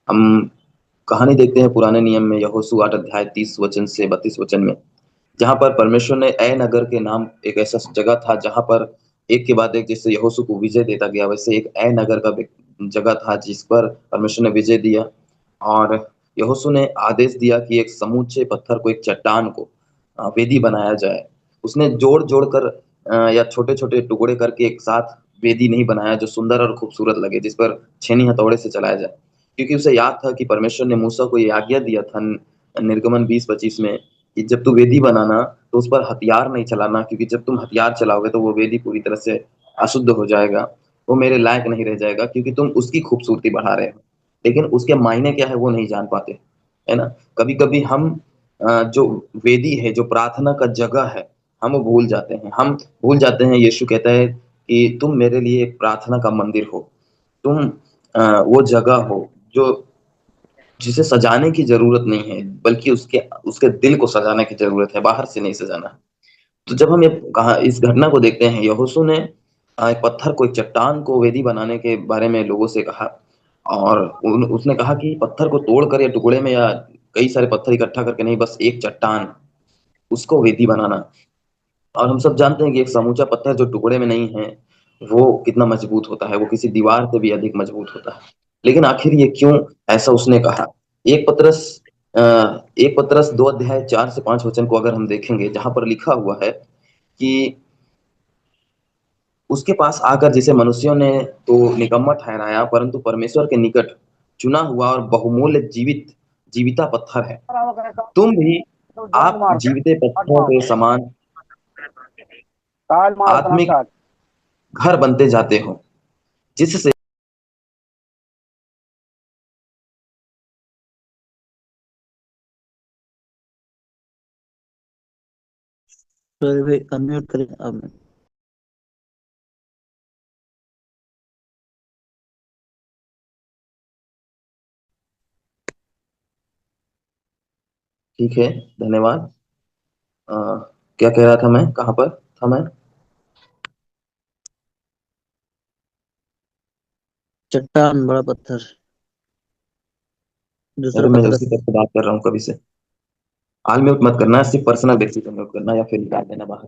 हम कहानी देखते हैं पुराने नियम में यहोशू 8 अध्याय 30 वचन से 32 वचन में, जहाँ पर परमेश्वर ने ऐ नगर के नाम एक ऐसा जगह था जहाँ पर एक के बाद एक जैसे यहोशू को विजय देता गया, वैसे एक ऐ नगर का जगह था जिस पर परमेश्वर ने विजय दिया। और यहोशू ने आदेश दिया कि एक समूचे पत्थर को, एक चट्टान को वेदी बनाया जाए। उसने जोड़-जोड़ कर या छोटे-छोटे टुकड़े करके एक साथ वेदी नहीं बनाया जो सुंदर और खूबसूरत लगे, जिस पर छेनी हथौड़े से चलाया जाए। क्योंकि उसे याद था कि परमेश्वर ने मूसा को ये आज्ञा दिया था निर्गमन 20-25 में कि जब तू वेदी बनाना तो उस पर हथियार नहीं चलाना, क्योंकि जब तुम हथियार चलाओगे तो वो वेदी पूरी तरह से अशुद्ध हो जाएगा, वो मेरे लायक नहीं रह जाएगा, क्योंकि तुम उसकी खूबसूरती बढ़ा रहे हो। लेकिन उसके मायने क्या है वो नहीं जान पाते, है ना? कभी-कभी हम जो वेदी है, जो प्रार्थना का जगह है, हम वो भूल जाते हैं। हम भूल जाते हैं, यीशु कहता है कि तुम मेरे लिए एक प्रार्थना का मंदिर हो। तुम वो जगह हो जो जिसे सजाने की ज़रूरत नहीं है, बल्कि उसके उसके दिल को सजाने की ज़रूरत है, बाहर से नहीं सजाना। तो जब हम ये कहा इस घटना को देखते हैं, यहोशू ने एक पत्थर को, एक चट्टान को वेदी बनाने के बारे में लोगों से कहा, और उसने कहा कि पत्थर को तोड़कर या टुकड़े में या कई सारे पत्थर इकट्ठा करके नहीं, बस एक चट्टान, उसको वेदी बनाना। और हम सब जानते हैं कि एक समूचा पत्थर जो टुकड़े में नहीं है, वो कितना मजबूत होता है, वो किसी दीवार से भी अधिक मजबूत होता है। लेकिन आखिर ये क्यों ऐसा उसने कहा? एक पतरस अ, एक पतरस 2 अध्याय 4 से 5 वचन को अगर हम देखेंगे, जहाँ पर लिखा हुआ है कि उसके पास आकर जिसे मनुष्यों ने तो निकम्मा ठहराया, परंतु परमेश्वर के निकट चुना हुआ और बहुमूल्य जीविता पत्थर है। तुम भी आप जीविते पत्थरों के समान आत्मिक घर बनते जाते हो, जिससे सॉरी भाई, अनम्यूट करें अब। ठीक है, धन्यवाद। अ, क्या कह रहा था मैं? कहाँ पर था मैं? चट्टान, बड़ा पत्थर, दूसरा अरे मैं उसी पतरस। पर तो बात कर रहा हूँ कभी से। हाल म्यूट मत करना, सिर्फ पर्सनल व्यक्ति को म्यूट करना या फिर निकाल देना बाहर।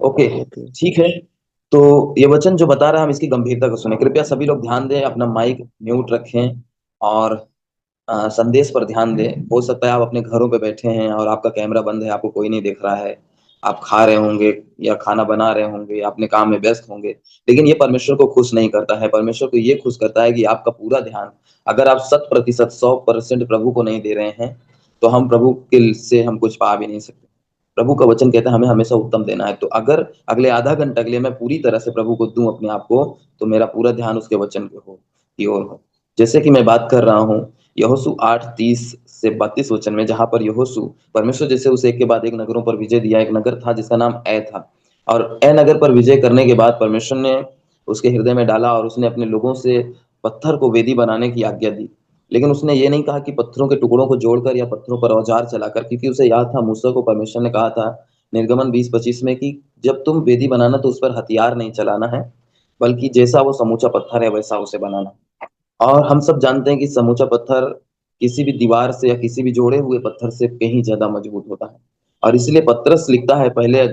Okay, okay. ठीक है। तो ये वचन जो बता रहा है, हम इसकी गंभीरता को सुने। कृपया सभी लोग ध्यान दें, अपना माइक म्यूट रखें और संदेश पर ध्यान दें। हो सकता है आप अपने घरों पे बैठे हैं और आपका कैमरा बंद है, आपको कोई नहीं देख रहा है। आप खा रहे होंगे या खाना बना रहे होंगे, अपने काम में व्यस्त होंगे। लेकिन ये परमेश्वर को खुश नहीं करता है। परमेश्वर को ये खुश करता है कि आपका पूरा ध्यान, अगर आप 100%, 100% प्रभु को नहीं दे रहे हैं, तो हम प्रभु के से हम कुछ पा भी नहीं सकते। प्रभु का वचन कहता है हमें हमेशा उत्तम देना है। तो अगर अगले आधा घंटा के लिए मैं पूरी तरह से प्रभु को दूं अपने आप को, तो मेरा पूरा ध्यान उसके वचन की ओर हो। जैसे कि मैं बात कर रहा हूँ यहोशू 8:30 से 32 वचन में, जहां पर यहोशू, परमेश्वर जैसे उसे एक के बाद एक नगरों पर विजय दिया। एक नगर था जिसका नाम ए था, और ए नगर पर विजय करने के बाद परमेश्वर ने उसके हृदय में डाला और उसने अपने लोगों से पत्थर को वेदी बनाने की आज्ञा दी। लेकिन उसने ये नहीं कहा कि पत्थरों के टुकड़ों को जोड़कर या पत्थरों पर औजार चलाकर, क्योंकि उसे याद था मूसा को परमेश्वर ने कहा था निर्गमन 20-25 में कि जब तुम वेदी बनाना तो उस पर हथियार नहीं चलाना है, बल्कि जैसा वो समूचा पत्थर है वैसा उसे बनाना। और हम सब जानते हैं कि समूचा पत्थर किसी भी दीवार से या किसी भी जोड़े हुए पत्थर से कहीं ज्यादा मजबूत होता है। और इसलिए पतरस लिखता है पहले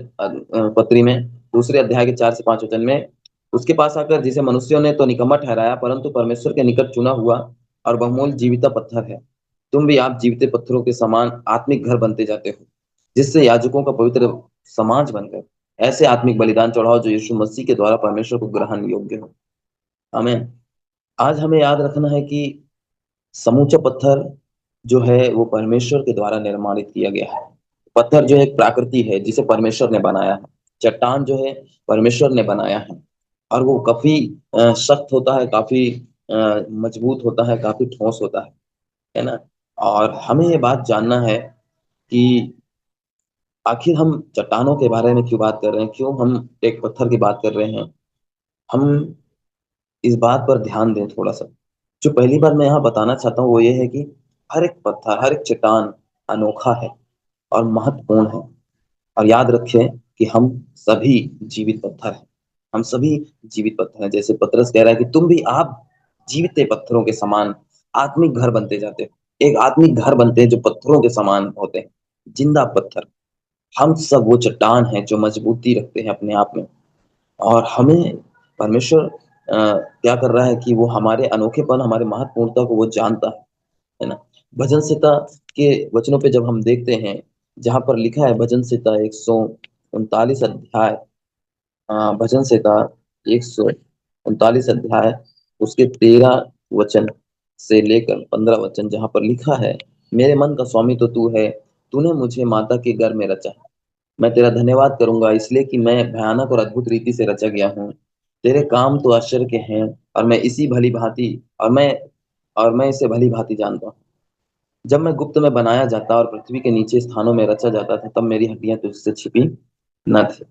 पत्री में, दूसरे अध्याय के 4 से 5 वचन में, उसके पास आकर जिसे मनुष्यों ने तो निकम्मा ठहराया, परंतु परमेश्वर के निकट चुना हुआ और बहुमूल्य जीविता पत्थर है। तुम भी आप जीविते पत्थरों के समान आत्मिक घर बनते जाते हो, जिससे याजकों का पवित्र समाज बनकर ऐसे आत्मिक बलिदान चढ़ाओ जो यीशु मसीह के द्वारा परमेश्वर को ग्रहण योग्य हो। आमीन। आज हमें याद रखना है कि समूचा पत्थर जो है वो परमेश्वर के द्वारा निर्माणित किया गया है। पत्थर जो है एक प्राकृति है जिसे परमेश्वर ने बनाया है। चट्टान जो है परमेश्वर ने बनाया है, और वो काफी सख्त होता है, काफी मजबूत होता है, काफी ठोस होता है ना? और हमें ये बात जानना है कि आखिर हम चट्टानों के बारे में क्यों बात कर रहे हैं, क्यों हम एक पत्थर की बात कर रहे हैं। हम इस बात पर ध्यान दें थोड़ा सा। जो पहली बात मैं यहाँ बताना चाहता हूँ वो ये है कि हर एक पत्थर, हर एक चट्टान अनोखा है और महत्वपूर्ण है। और याद रखें कि हम सभी जीवित पत्थर हैं। हम सभी जीवित पत्थर हैं। जैसे पतरस कह रहा है कि तुम भी आप जीवित पत्थरों के समान आत्मिक घर बनते जाते हो। एक आत्मिक घर बनते हैं जो पत्थरों के समान होते हैं, जिंदा पत्थर। हम सब वो चट्टान हैं जो मजबूती रखते हैं अपने आप में। और हमें परमेश्वर क्या कर रहा है कि वो हमारे अनोखेपन, हमारे महत्वपूर्णता को वो जानता है ना? भजन संहिता के वचनों पे जब हम देखते हैं, जहाँ पर लिखा है भजन संहिता 139 अध्याय, भजन संहिता 139 अध्याय, उसके 13 वचन से लेकर 15 वचन, जहाँ पर लिखा है, मेरे मन का स्वामी तो तू है, तूने मुझे माता के गर्भ में रचा। मैं तेरा धन्यवाद करूंगा इसलिए कि मैं भयानक और अद्भुत रीति से रचा गया हूँ। तेरे काम तो आश्चर्य के हैं, और मैं इसी भली भांति और मैं इसे भली भांति जानता हूँ। जब मैं गुप्त में बनाया जाता और पृथ्वी के नीचे स्थानों में रचा जाता था, तब मेरी हड्डियां तुझसे छिपी न थी।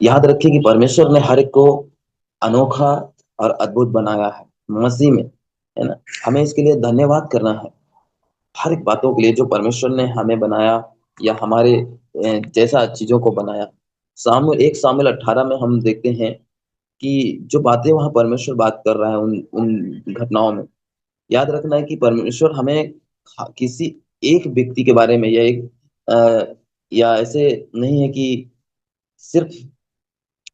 याद रखिए कि परमेश्वर ने हर एक को अनोखा और अद्भुत बनाया है मसीह में, है ना? हमें इसके लिए धन्यवाद करना है, हर एक बातों के लिए जो परमेश्वर ने हमें बनाया, या हमारे जैसा चीजों को बनाया। सामुएल 1 सामुएल 18 में हम देखते हैं कि जो बातें वहां परमेश्वर बात कर रहा है उन उन घटनाओं में, याद रखना है कि परमेश्वर हमें किसी एक व्यक्ति के बारे में, या ऐसे नहीं है कि सिर्फ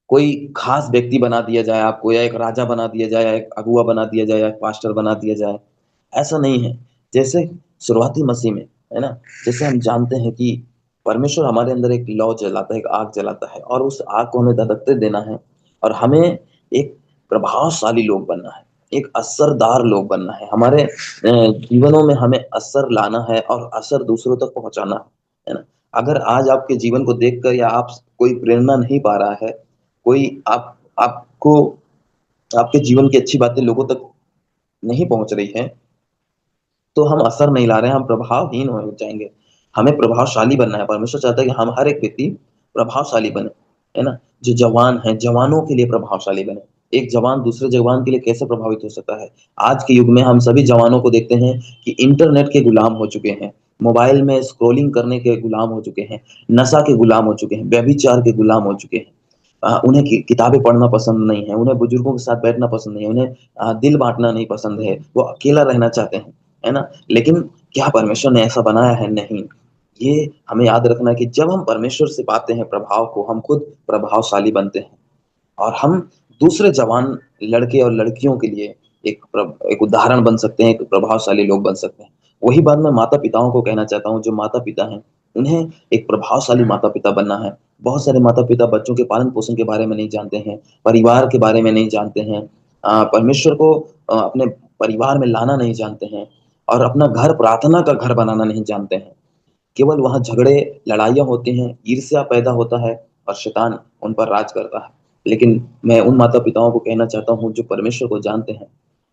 कोई खास व्यक्ति बना दिया जाए आपको, या एक राजा बना दिया जाए, या एक अगुआ बना दिया जाए, या एक पास्टर बना दिया जाए। ऐसा नहीं है। जैसे शुरुआती मसीह में, है ना, जैसे हम जानते हैं कि परमेश्वर हमारे अंदर एक लौ जलाता है, एक आग जलाता है, और उस आग को हमें धधकते देना है, और हमें एक प्रभावशाली लोग बनना है, एक असरदार लोग बनना है। हमारे जीवनों में हमें असर लाना है और असर दूसरों तक पहुंचाना है ना? अगर आज आपके जीवन को देखकर या आप कोई प्रेरणा नहीं पा रहा है, कोई आपको आपके जीवन की अच्छी बातें लोगों तक नहीं पहुंच रही है, तो हम असर नहीं ला रहे हैं, हम प्रभावहीन हो जाएंगे। हमें प्रभावशाली बनना है। परमेश्वर चाहता है कि हम हर एक व्यक्ति प्रभावशाली बने, है ना? जो जवान है, जवानों के लिए प्रभावशाली बने। एक जवान दूसरे जवान के लिए कैसे प्रभावित हो सकता है? आज के युग में हम सभी जवानों को देखते हैं कि इंटरनेट के गुलाम हो चुके हैं, मोबाइल में स्क्रोलिंग करने के गुलाम हो चुके हैं, नशा के गुलाम हो चुके हैं, व्यभिचार के गुलाम हो चुके हैं। उन्हें किताबें पढ़ना पसंद नहीं है, उन्हें बुजुर्गों के साथ बैठना पसंद नहीं है, उन्हें दिल बांटना नहीं पसंद है, वो अकेला रहना चाहते हैं, है ना? लेकिन क्या परमेश्वर ने ऐसा बनाया है? नहीं। ये हमें याद रखना है कि जब हम परमेश्वर से पाते हैं प्रभाव को, हम खुद प्रभावशाली बनते हैं, और हम दूसरे जवान लड़के और लड़कियों के लिए एक उदाहरण बन सकते हैं, एक प्रभावशाली लोग बन सकते हैं। वही बात मैं माता पिताओं को कहना चाहता हूँ। जो माता पिता हैं, उन्हें एक प्रभावशाली माता पिता बनना है। बहुत सारे माता पिता बच्चों के पालन पोषण के बारे में नहीं जानते हैं, परिवार के बारे में नहीं जानते हैं, परमेश्वर को अपने परिवार में लाना नहीं जानते हैं, और अपना घर प्रार्थना का घर बनाना नहीं जानते हैं। केवल वहाँ झगड़े, लड़ाइयाँ होती हैं, ईर्ष्या पैदा होता है, और शैतान उन पर राज करता है। लेकिन मैं उन माता-पिताओं को कहना चाहता हूँ जो परमेश्वर को जानते हैं,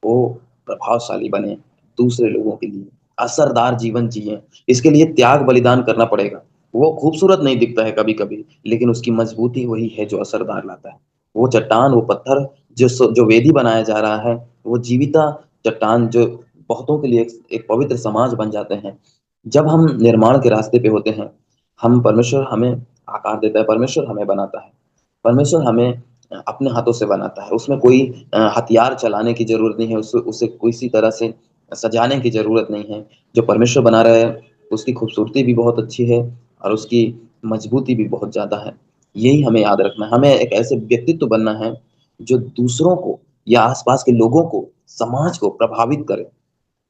वो प्रभावशाली बने, दूसरे लोगों के लिए असरदार जीवन जिएँ। इसके लिए त्याग बलिदान करना पड़ेगा। वो खूबसूरत नहीं दिखता है कभी-कभी, लेकिन उसकी मजबूती वही है जो असरदार लाता है। वो चट्टान, वो पत्थर जो वेदी बनाया जा रहा है, वो जीविता चट्टान जो बहुतों के लिए एक पवित्र समाज बन जाते हैं। जब हम निर्माण के रास्ते पे होते हैं, हम परमेश्वर हमें आकार देता है, परमेश्वर हमें बनाता है, परमेश्वर हमें अपने हाथों से बनाता है। उसमें कोई हथियार चलाने की ज़रूरत नहीं है, उसे किसी तरह से सजाने की ज़रूरत नहीं है। जो परमेश्वर बना रहा है, उसकी खूबसूरती भी बहुत अच्छी है, और उसकी मजबूती भी बहुत ज़्यादा है। यही हमें याद रखना है। हमें एक ऐसे व्यक्तित्व बनना है, जो दूसरों को या आस-पास के लोगों को, समाज को प्रभावित करे।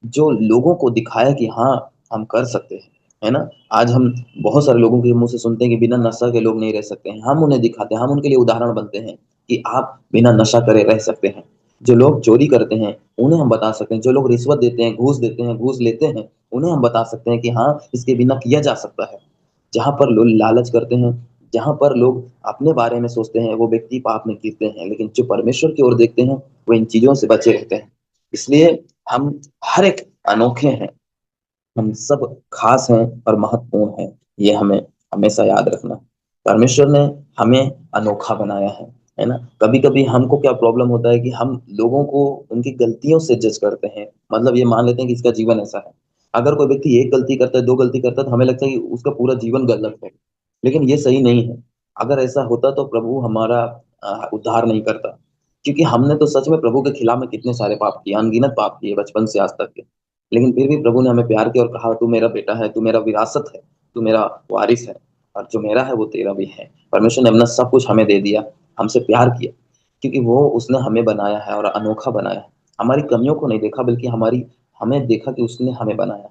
जो लोगों को दिखाया कि हाँ, हम कर सकते हैं, है ना? आज हम बहुत सारे लोगों के मुँह से सुनते हैं कि बिना नशा के लोग नहीं रह सकते हैं। हम उन्हें दिखाते हैं, हम उनके लिए उदाहरण बनते हैं कि आप बिना नशा करे रह सकते हैं। जो लोग चोरी करते हैं, उन्हें हम बता सकते हैं। जो लोग रिश्वत देते हैं, घूस देते हैं, घूस लेते हैं, उन्हें हम बता सकते हैं कि हाँ, इसके बिना किया जा सकता है। जहाँ पर लोग लालच करते हैं, जहाँ पर लोग अपने बारे में सोचते हैं, वो व्यक्ति पाप में गिरते हैं। लेकिन जो परमेश्वर की ओर देखते हैं, वो इन चीज़ों से बचे रहते हैं। इसलिए हम हर एक अनोखे हैं, हम सब खास हैं और महत्वपूर्ण हैं। ये हमें हमेशा याद रखना है। परमेश्वर ने हमें अनोखा बनाया है ना? कभी-कभी हमको क्या प्रॉब्लम होता है कि हम लोगों को उनकी गलतियों से जज करते हैं। मतलब ये मान लेते हैं कि इसका जीवन ऐसा है। अगर कोई व्यक्ति 1 गलती करता है, 2 गलती करता है, तो हमें लगता है कि उसका पूरा जीवन गलत है। लेकिन ये सही नहीं है। अगर ऐसा होता तो प्रभु हमारा उद्धार नहीं करता। क्योंकि हमने तो सच में प्रभु के खिलाफ में कितने सारे पाप किए, अनगिनत पाप किए बचपन से आज तक के। लेकिन फिर भी प्रभु ने हमें प्यार किया और कहा तू मेरा बेटा है, तू मेरा विरासत है, तू मेरा वारिस है, और जो मेरा है वो तेरा भी है। परमेश्वर ने अपना सब कुछ हमें दे दिया, हमसे प्यार किया, क्योंकि वो उसने हमें बनाया है और अनोखा बनाया है। हमारी कमियों को नहीं देखा, बल्कि हमारी हमें देखा कि उसने हमें बनाया।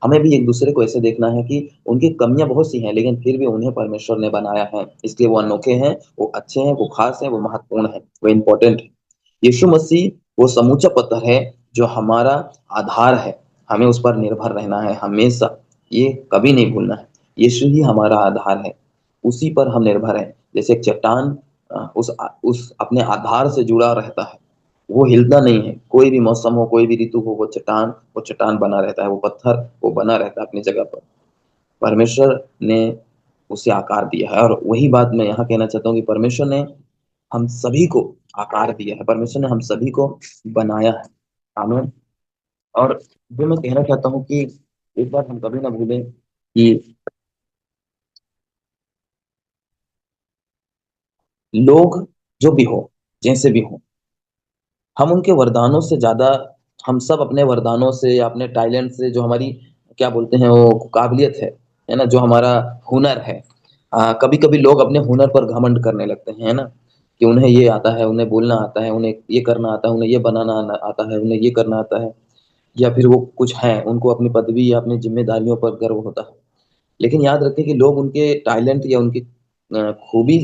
हमें भी एक दूसरे को ऐसे देखना है कि उनकी कमियां बहुत सी हैं, लेकिन फिर भी उन्हें परमेश्वर ने बनाया है, इसलिए वो अनोखे हैं, वो अच्छे हैं, वो खास हैं, वो महत्वपूर्ण है, वो इम्पोर्टेंट है। यीशु मसीह वो समूचा पत्थर है जो हमारा आधार है। हमें उस पर निर्भर रहना है हमेशा, ये कभी नहीं भूलना है। यीशु ही हमारा आधार है, उसी पर हम निर्भर हैं। जैसे एक चट्टान उस अपने आधार से जुड़ा रहता है, वो हिलता नहीं है। कोई भी मौसम हो, कोई भी ऋतु हो, वो चट्टान बना रहता है, वो पत्थर वो बना रहता है अपनी जगह पर। परमेश्वर ने उसे आकार दिया है, और वही बात मैं यहाँ कहना चाहता हूँ कि परमेश्वर ने हम सभी को आकार दिया है, परमेश्वर ने हम सभी को बनाया है। आमीन। और जो मैं कहना चाहता हूँ कि एक बात हम कभी ना भूलें कि लोग जो भी हो, जैसे भी हो, हम उनके वरदानों से ज्यादा, हम सब अपने वरदानों से या अपने टैलेंट से, जो हमारी क्या बोलते हैं वो काबिलियत है ना, जो हमारा हुनर है। कभी कभी लोग अपने हुनर पर घमंड करने लगते हैं, है ना, कि उन्हें ये आता है, उन्हें बोलना आता है, उन्हें ये करना आता है, उन्हें ये बनाना आता है, उन्हें ये करना आता है, या फिर वो कुछ है, उनको अपनी पदवी या अपनी जिम्मेदारियों पर गर्व होता है। लेकिन याद रखें कि लोग उनके टैलेंट या उनकी खूबी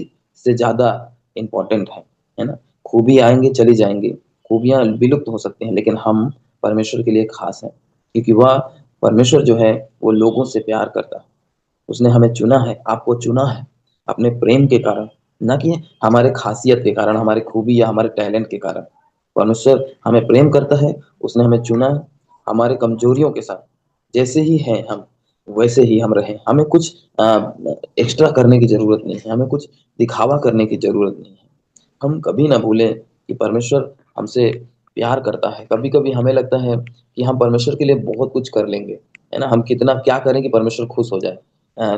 से ज्यादा इम्पोर्टेंट है ना। खूबी आएंगे चली जाएंगी, खूबियां विलुप्त हो सकती हैं, लेकिन हम परमेश्वर के लिए खास हैं, क्योंकि वह परमेश्वर जो है वो लोगों से प्यार करता है। उसने हमें चुना है, आपको चुना है अपने प्रेम के कारण, ना कि हमारे खासियत के कारण, हमारे खूबी या हमारे टैलेंट के कारण। परमेश्वर हमें प्रेम करता है, उसने हमें चुना है हमारे कमजोरियों के साथ। जैसे ही हैं हम, वैसे ही हम रहें। हमें कुछ एक्स्ट्रा करने की जरूरत नहीं है, हमें कुछ दिखावा करने की जरूरत नहीं है। हम कभी ना भूलें कि परमेश्वर हमसे प्यार करता है। कभी कभी हमें लगता है कि हम परमेश्वर के लिए बहुत कुछ कर लेंगे, है ना, हम कितना क्या करें कि परमेश्वर खुश हो जाए।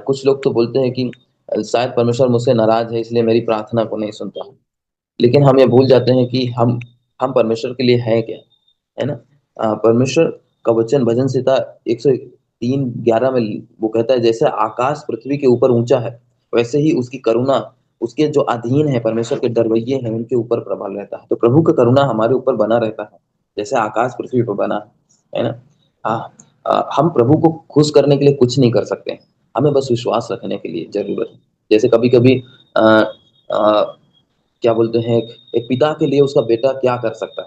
कुछ लोग तो बोलते हैं कि शायद परमेश्वर मुझसे नाराज है, इसलिए मेरी प्रार्थना को नहीं सुनता। लेकिन हम ये भूल जाते हैं कि हम परमेश्वर के लिए हैं क्या, है ना। परमेश्वर का वचन भजन संहिता 103:11 में वो कहता है, जैसे आकाश पृथ्वी के ऊपर ऊंचा है, वैसे ही उसकी करुणा उसके जो अधीन है, परमेश्वर के डरवैये हैं, उनके ऊपर प्रबल रहता है। तो प्रभु का करुणा हमारे ऊपर बना रहता है, जैसे आकाश पृथ्वी पर बना है ना। हम प्रभु को खुश करने के लिए कुछ नहीं कर सकते हैं, हमें बस विश्वास रखने के लिए जरूरत है। जैसे कभी कभी क्या बोलते हैं, एक पिता के लिए उसका बेटा क्या कर सकता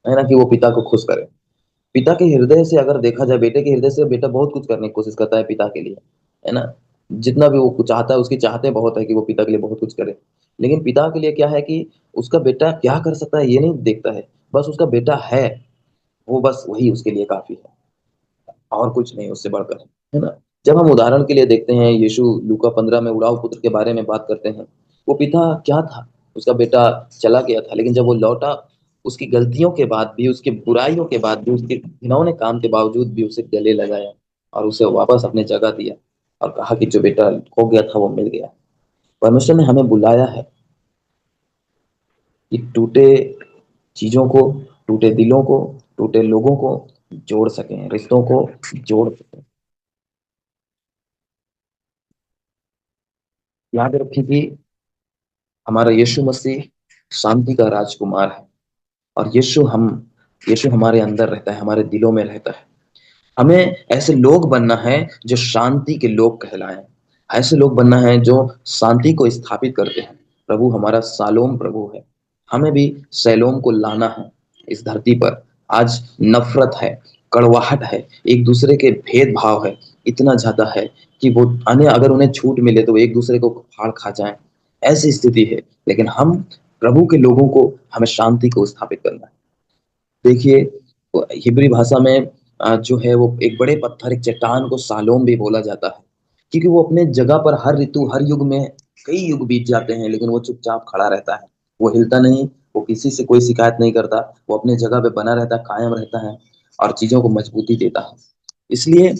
है ना, कि वो पिता को खुश करे। पिता के हृदय से अगर देखा जाए, बेटे के हृदय से बेटा बहुत कुछ करने की कोशिश करता है पिता के लिए, है ना। जितना भी वो कुछ चाहता है, उसकी चाहते बहुत है कि वो पिता के लिए बहुत कुछ करे। लेकिन पिता के लिए क्या है कि उसका बेटा क्या कर सकता है ये नहीं देखता है, बस उसका बेटा है, वो बस वही उसके लिए काफी है, और कुछ नहीं उससे बढ़कर, है ना। जब हम उदाहरण के लिए देखते हैं, यीशु लूका 15 में उड़ाऊ पुत्र के बारे में बात करते हैं। वो पिता क्या था, उसका बेटा चला गया था, लेकिन जब वो लौटा, उसकी गलतियों के बाद भी, उसकी बुराइयों के बाद भी, उसके घिनौने काम के बावजूद भी उसे गले लगाया और उसे वापस अपने जगह दिया, और कहा कि जो बेटा खो गया था वो मिल गया। परमेश्वर ने हमें बुलाया है कि टूटे चीजों को, टूटे दिलों को, टूटे लोगों को जोड़ सकें, रिश्तों को जोड़ सकें। याद रखें कि हमारा यीशु मसीह शांति का राजकुमार है, और यीशु हमारे अंदर रहता है, हमारे दिलों में रहता है। हमें ऐसे लोग बनना है जो शांति के लोग कहलाएं, ऐसे लोग बनना है जो शांति को स्थापित करते हैं। प्रभु हमारा शालोम प्रभु है, हमें भी सैलोम को लाना है इस धरती पर। आज नफरत है, कड़वाहट है, एक दूसरे के भेदभाव है, इतना ज्यादा है कि वो अन्य अगर उन्हें छूट मिले तो वो एक दूसरे को फाड़ खा जाए, ऐसी स्थिति है। लेकिन हम प्रभु के लोगों को, हमें शांति को स्थापित करना है। देखिए, हिब्री भाषा में जो है वो एक बड़े पत्थर, एक चट्टान को सालोम भी बोला जाता है, क्योंकि वो अपने जगह पर हर ऋतु, हर युग में, कई युग बीत जाते हैं, लेकिन वो चुपचाप खड़ा रहता है। वो हिलता नहीं, वो किसी से कोई शिकायत नहीं करता, वो अपने जगह पे बना रहता है, कायम रहता है, और चीजों को मजबूती देता है। इसलिए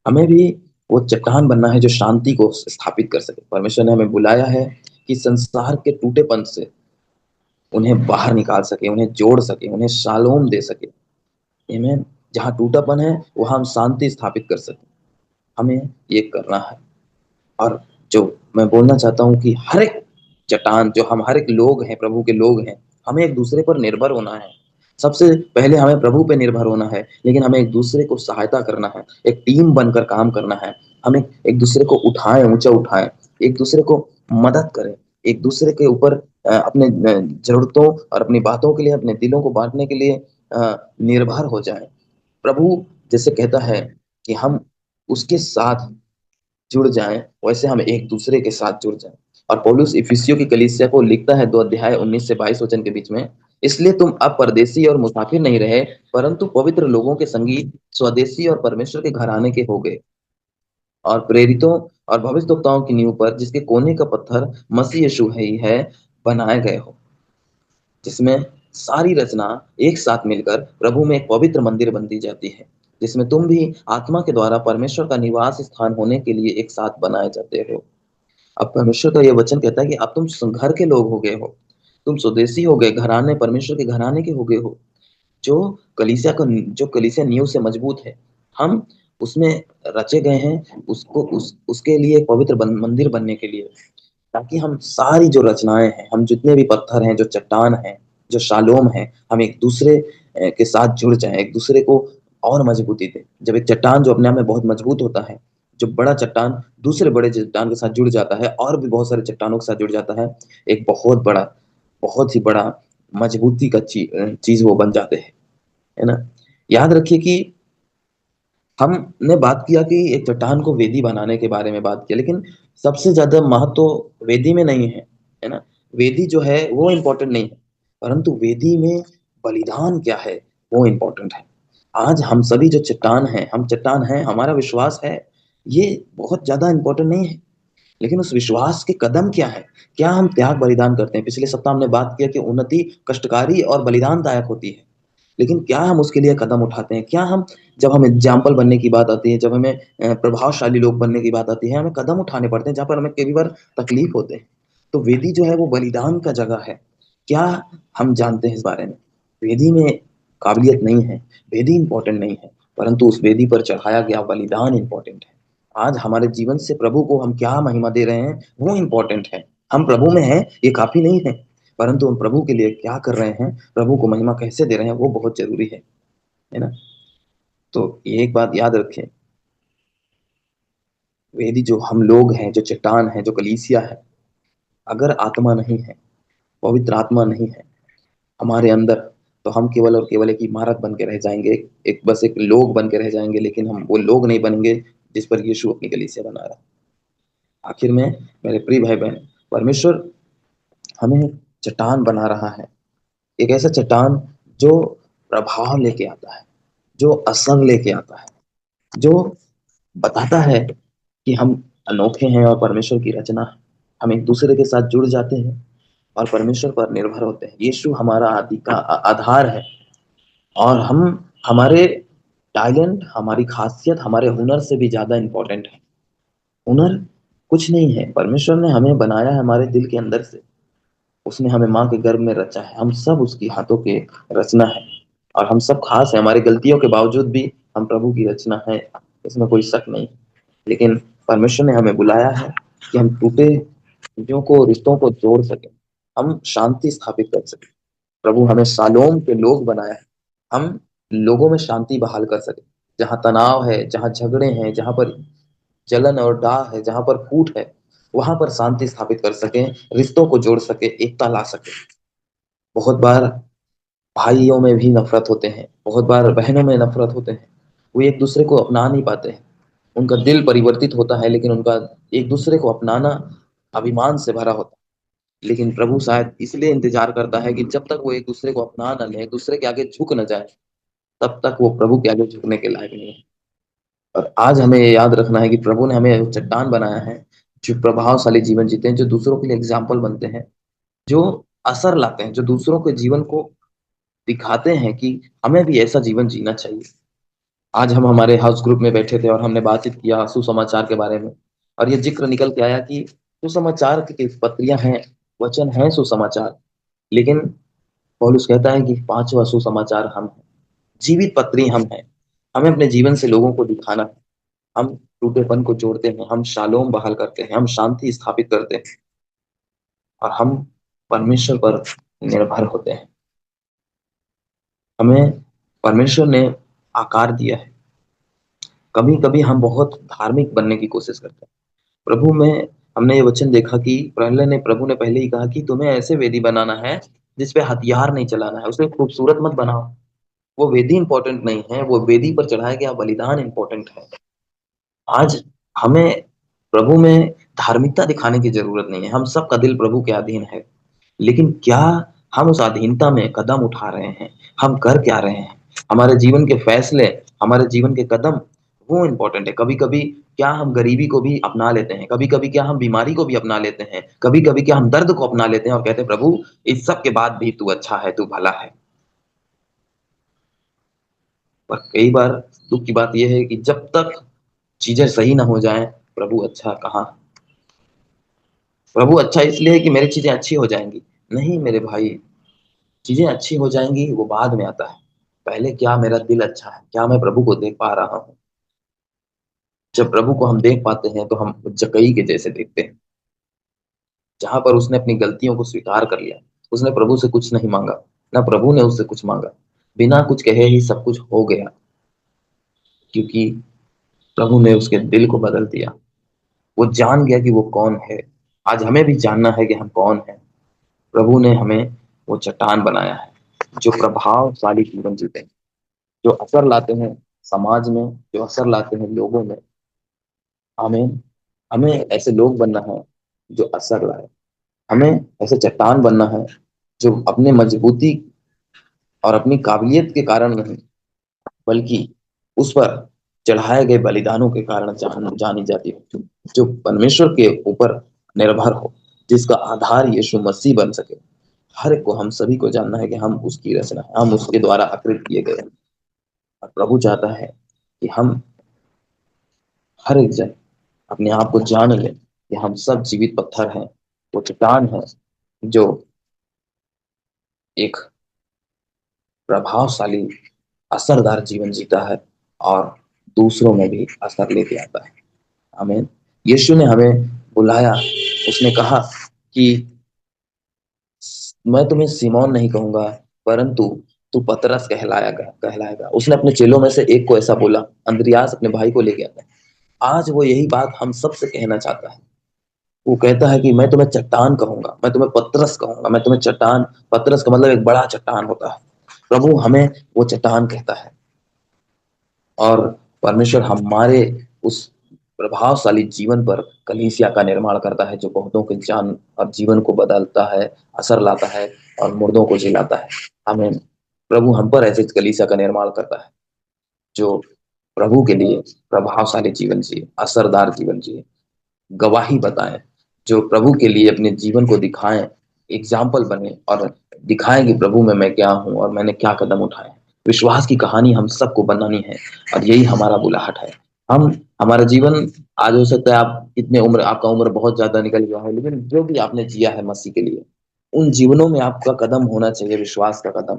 हमें भी वो चट्टान बनना है जो शांति को स्थापित कर सके। परमेश्वर ने हमें बुलाया है कि संसार के टूटेपन से उन्हें बाहर निकाल सके, उन्हें जोड़ सके, उन्हें शालोम दे सके। आमीन। जहाँ टूटापन है वहाँ हम शांति स्थापित कर सकें। हमें ये करना है। और जो मैं बोलना चाहता हूँ कि हर एक चट्टान, जो हम हर एक लोग हैं, प्रभु के लोग हैं, हमें एक दूसरे पर निर्भर होना है। सबसे पहले हमें प्रभु पे निर्भर होना है, लेकिन हमें एक दूसरे को सहायता करना है, एक टीम बनकर काम करना है। हमें एक दूसरे को उठाएं, ऊंचा उठाएं, एक दूसरे को मदद करें, एक दूसरे के ऊपर अपने जरूरतों और अपनी बातों के लिए, अपने दिलों को बांटने के लिए निर्भर हो जाएं। प्रभु जैसे कहता है कि हम उसके साथ जुड़ जाएं, वैसे हम एक दूसरे के साथ जुड़ जाएं। और पौलुस इफिसियों की कलीसिया को लिखता है 2 अध्याय 19 से 22 वचन के बीच में, इसलिए तुम अब परदेसी और मुसाफिर नहीं रहे, परंतु पवित्र लोगों के संगी, स्वदेशी और परमेश्वर के घराने के हो गए, और प्रेरितों और भविष्यद्वक्ताओं की नींव पर, जिसके कोने का पत्थर मसीह यीशु ही है, बनाए गए हो, जिसमें सारी रचना एक साथ मिलकर प्रभु में एक पवित्र मंदिर बनती जाती है, जिसमें तुम भी आत्मा के द्वारा परमेश्वर का निवास स्थान होने के लिए एक साथ बनाए जाते हो। अब परमेश्वर का यह वचन कहता है कि अब तुम घर के लोग हो गए हो, तुम स्वदेशी हो गए, घराने, परमेश्वर के घराने के हो गए हो। जो जो कलीसिया नींव से मजबूत है, हम उसमें रचे गए हैं, उसको उसके लिए एक पवित्र मंदिर बनने के लिए, ताकि हम सारी जो रचनाएं हैं, हम जितने भी पत्थर हैं, जो चट्टान हैं, जो शालोम है, हम एक दूसरे के साथ जुड़ जाएं, एक दूसरे को और मजबूती दें। जब एक चट्टान जो अपने आप में बहुत मजबूत होता है, जो बड़ा चट्टान दूसरे बड़े चट्टान के साथ जुड़ जाता है और भी बहुत सारे चट्टानों के साथ जुड़ जाता है, एक बहुत ही बड़ा मजबूती का चीज वो बन जाते हैं, है ना। याद रखिए कि हमने बात किया कि एक चट्टान को वेदी बनाने के बारे में बात किया, लेकिन सबसे ज्यादा महत्व तो वेदी में नहीं है ना। वेदी जो है वो इम्पोर्टेंट नहीं है, परंतु वेदी में बलिदान क्या है वो इम्पोर्टेंट है। आज हम सभी जो चट्टान हैं, हम चट्टान हैं, हमारा विश्वास है, ये बहुत ज्यादा इम्पोर्टेंट नहीं है, लेकिन उस विश्वास के कदम क्या है। क्या हम त्याग बलिदान करते हैं? पिछले सप्ताह हमने बात किया कि उन्नति कष्टकारी और बलिदानदायक होती है, लेकिन क्या हम उसके लिए कदम उठाते हैं? क्या हम, जब हमें एग्जाम्पल बनने की बात आती है, जब हमें प्रभावशाली लोग बनने की बात आती है, हमें कदम उठाने पड़ते हैं जहां पर हमें कई बार तकलीफ होते हैं। तो वेदी जो है वो बलिदान का जगह है। क्या हम जानते हैं इस बारे में? वेदी में काबिलियत नहीं है, वेदी इंपॉर्टेंट नहीं है, परंतु उस वेदी पर चढ़ाया गया बलिदान इंपॉर्टेंट है। आज हमारे जीवन से प्रभु को हम क्या महिमा दे रहे हैं वो इंपॉर्टेंट है। हम प्रभु में हैं ये काफी नहीं है, परंतु हम प्रभु के लिए क्या कर रहे हैं, प्रभु को महिमा कैसे दे रहे हैं, वो बहुत जरूरी है ना। तो ये एक बात याद रखें, वेदी जो हम लोग हैं, जो चट्टान है, जो कलीसिया है, अगर आत्मा नहीं है, पवित्र आत्मा नहीं है हमारे अंदर, तो हम केवल और केवल एक इमारत बन के रह जाएंगे, एक बस एक लोग बन के रह जाएंगे, लेकिन हम वो लोग नहीं बनेंगे जिस पर यीशु अपनी कलीसिया बना रहा है। आखिर में मेरे प्रिय भाई बहन, परमेश्वर हमें चट्टान बना रहा है, एक ऐसा चट्टान जो प्रभाव लेके आता है, जो असर लेके आता है, जो बताता है कि हम अनोखे हैं और परमेश्वर की रचना है। हम एक दूसरे के साथ जुड़ जाते हैं और परमेश्वर पर निर्भर होते हैं। यीशु हमारा आधार है, और हम, हमारे टैलेंट, हमारी खासियत, हमारे हुनर से भी ज्यादा इंपॉर्टेंट है। हुनर कुछ नहीं है, परमेश्वर ने हमें बनाया है हमारे दिल के अंदर से, उसने हमें माँ के गर्भ में रचा है, हम सब उसकी हाथों के रचना है, और हम सब खास है। हमारी गलतियों के बावजूद भी हम प्रभु की रचना है, इसमें कोई शक नहीं। लेकिन परमेश्वर ने हमें बुलाया है कि हम टूटे चीजों को, रिश्तों को जोड़ सके, हम शांति स्थापित कर सके। प्रभु हमें शालोम के लोग बनाया है, हम लोगों में शांति बहाल कर सके। जहाँ तनाव है, जहाँ झगड़े हैं, जहाँ पर जलन और डाह है, जहाँ पर फूट है, वहां पर शांति स्थापित कर सके, रिश्तों को जोड़ सके, एकता ला सके। बहुत बार भाइयों में भी नफरत होते हैं, बहुत बार बहनों में नफरत होते हैं, वो एक दूसरे को अपना नहीं पाते हैं, उनका दिल परिवर्तित होता है, लेकिन उनका एक दूसरे को अपनाना अभिमान से भरा होता है। लेकिन प्रभु शायद इसलिए इंतजार करता है कि जब तक वो एक दूसरे को अपना न ले, एक दूसरे के आगे झुक न जाए, तब तक वो प्रभु के आगे झुकने के लायक नहीं है। और आज हमें ये याद रखना है कि प्रभु ने हमें चट्टान बनाया है, जो प्रभावशाली जीवन जीते हैं, जो दूसरों के लिए एग्जाम्पल बनते हैं, जो असर लाते हैं, जो दूसरों के जीवन को दिखाते हैं कि हमें भी ऐसा जीवन जीना चाहिए। आज हम हमारे हाउस ग्रुप में बैठे थे और हमने बातचीत किया सुसमाचार के बारे में, और ये जिक्र निकल के आया कि सुसमाचार की पत्रियां हैं, वचन हैं सुसमाचार, लेकिन पौलुस कहता है कि पांचवा सुसमाचार हम हैं, जीवित पत्री हम हैं। हमें अपने जीवन से लोगों को दिखाना है। हम टूटेपन को जोड़ते हैं, हम शालोम बहाल करते हैं, हम शांति स्थापित करते हैं, और हम परमेश्वर पर निर्भर होते हैं। हमें परमेश्वर ने आकार दिया है। कभी कभी हम बहुत धार्मिक बनने की कोशिश करते हैं। प्रभु में हमने ये वचन देखा कि प्रभु ने पहले ही कहा कि तुम्हें ऐसे वेदी बनाना है जिसपे हथियार नहीं चलाना है, उसे खूबसूरत मत बनाओ। वो वेदी इंपॉर्टेंट नहीं है, वो वेदी पर चढ़ाया गया बलिदान इंपॉर्टेंट है। आज हमें प्रभु में धार्मिकता दिखाने की जरूरत नहीं है। हम सबका दिल प्रभु के अधीन है, लेकिन क्या हम उस अधीनता में कदम उठा रहे हैं? हम कर क्या रहे हैं? हमारे जीवन के फैसले, हमारे जीवन के कदम, वो इंपॉर्टेंट है। कभी कभी क्या हम गरीबी को भी अपना लेते हैं? कभी कभी क्या हम बीमारी को भी अपना लेते हैं? कभी कभी क्या हम दर्द को अपना लेते हैं और कहते हैं प्रभु इस सब के बाद भी तू अच्छा है, तू भला है? पर कई बार दुख की बात यह है कि जब तक चीजें सही ना हो जाएं, प्रभु अच्छा कहाँ? प्रभु अच्छा इसलिए है कि मेरी चीजें अच्छी हो जाएंगी? नहीं मेरे भाई, चीजें अच्छी हो जाएंगी वो बाद में आता है। पहले क्या मेरा दिल अच्छा है? क्या मैं प्रभु को देख पा रहा हूँ? जब प्रभु को हम देख पाते हैं तो हम जकई के जैसे देखते हैं, जहां पर उसने अपनी गलतियों को स्वीकार कर लिया। उसने प्रभु से कुछ नहीं मांगा, ना प्रभु ने उससे कुछ मांगा। बिना कुछ कहे ही सब कुछ हो गया, क्योंकि प्रभु ने उसके दिल को बदल दिया। वो जान गया कि वो कौन है। आज हमें भी जानना है कि हम कौन है। प्रभु ने हमें वो चट्टान बनाया है जो प्रभावशाली जीवन जीते हैं, जो असर लाते हैं समाज में, जो असर लाते हैं लोगों में। हमें हमें ऐसे लोग बनना है जो असर लाए। हमें ऐसे चट्टान बनना है जो अपने मजबूती और अपनी काबिलियत के कारण नहीं, बल्कि उस पर चढ़ाए गए बलिदानों के कारण जानी जाती हो, जो परमेश्वर के ऊपर निर्भर हो, जिसका आधार यीशु मसीह बन सके। हर एक को, हम सभी को जानना है कि हम उसकी रचना है, हम उसके द्वारा आकृत किए गए हैं। और प्रभु चाहता है कि हम हर एक जन अपने आप को जान ले कि हम सब जीवित पत्थर हैं। वो चट्टान है जो एक प्रभावशाली असरदार जीवन जीता है और दूसरों में भी असर लेके आता है। आमीन। यीशु ने हमें बुलाया, उसने कहा कि मैं तुम्हें सिमोन नहीं कहूंगा, परंतु तू पतरस कहलाएगा। उसने अपने चेलों में से एक को ऐसा बोला। अंद्रियास अपने भाई को ले गया था। आज वो यही बात हम सबसे कहना चाहता है। वो कहता है कि मैं तुम्हें चट्टान कहूंगा, मैं तुम्हें पतरस कहूंगा, मैं तुम्हें चट्टान। पतरस का मतलब एक बड़ा चट्टान होता है। प्रभु हमें वो चट्टान कहता है, और परमेश्वर हमारे उस प्रभावशाली जीवन पर कलीसिया का निर्माण करता है, जो बहुतों के जान और जीवन को बदलता है, असर लाता है और मुर्दों को जिलाता है। हमें प्रभु हम पर ऐसे कलीसिया का निर्माण करता है जो प्रभु के लिए प्रभावशाली जीवन जिए, असरदार जीवन जिए, गवाही बताएं, जो प्रभु के लिए अपने जीवन को दिखाएं, एग्जाम्पल बने और दिखाएं कि प्रभु में मैं क्या हूं और मैंने क्या कदम उठाए। विश्वास की कहानी हम सबको बनानी है, और यही हमारा बुलाहट है। हम हमारा जीवन, आज हो सकता है आप इतने उम्र, आपका उम्र बहुत ज्यादा निकल गया है, लेकिन जो भी आपने जिया है मसीह के लिए, उन जीवनों में आपका कदम होना चाहिए विश्वास का कदम,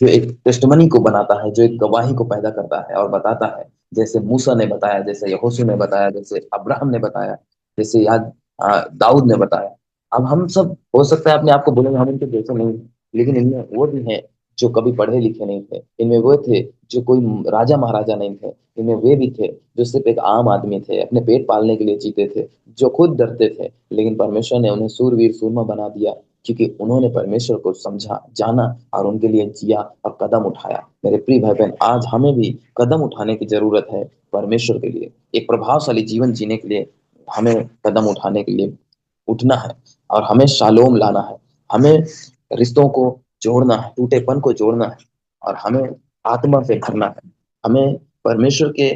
जो एक टेस्टमनी को बनाता है, जो एक गवाही को पैदा करता है और बताता है। जैसे मूसा ने बताया, जैसे यहोशू ने बताया, जैसे अब्राहम ने बताया, जैसे याद दाऊद ने बताया। अब हम सब हो सकता है अपने आप को बोलेंगे हम इनके जैसे नहीं हैं, लेकिन इनमें वो भी हैं जो कभी पढ़े लिखे नहीं थे। इनमें वो थे जो कोई राजा महाराजा नहीं थे। इनमें वे भी थे जो सिर्फ एक आम आदमी थे, अपने पेट पालने के लिए जीते थे, जो खुद डरते थे, लेकिन परमेश्वर ने उन्हें सूरवीर सूरमा बना दिया, क्योंकि उन्होंने परमेश्वर को समझा, जाना और उनके लिए जिया और कदम उठाया। मेरे प्रिय भाई बहन, आज हमें भी कदम उठाने की जरूरत है परमेश्वर के लिए। एक प्रभावशाली जीवन जीने के लिए हमें कदम उठाने के लिए उठना है, और हमें शालोम लाना है। हमें रिश्तों को जोड़ना है, टूटेपन को जोड़ना है, और हमें आत्मा से भरना है। हमें परमेश्वर के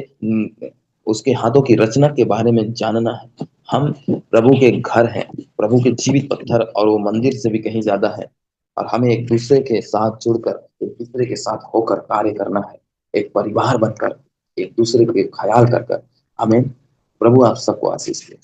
उसके हाथों की रचना के बारे में जानना है। हम प्रभु के घर हैं, प्रभु के जीवित पत्थर, और वो मंदिर से भी कहीं ज्यादा है। और हमें एक दूसरे के साथ जुड़कर, एक दूसरे के साथ होकर कार्य करना है, एक परिवार बनकर, एक दूसरे के ख्याल कर कर। हमें प्रभु आप सबको आशीष दे।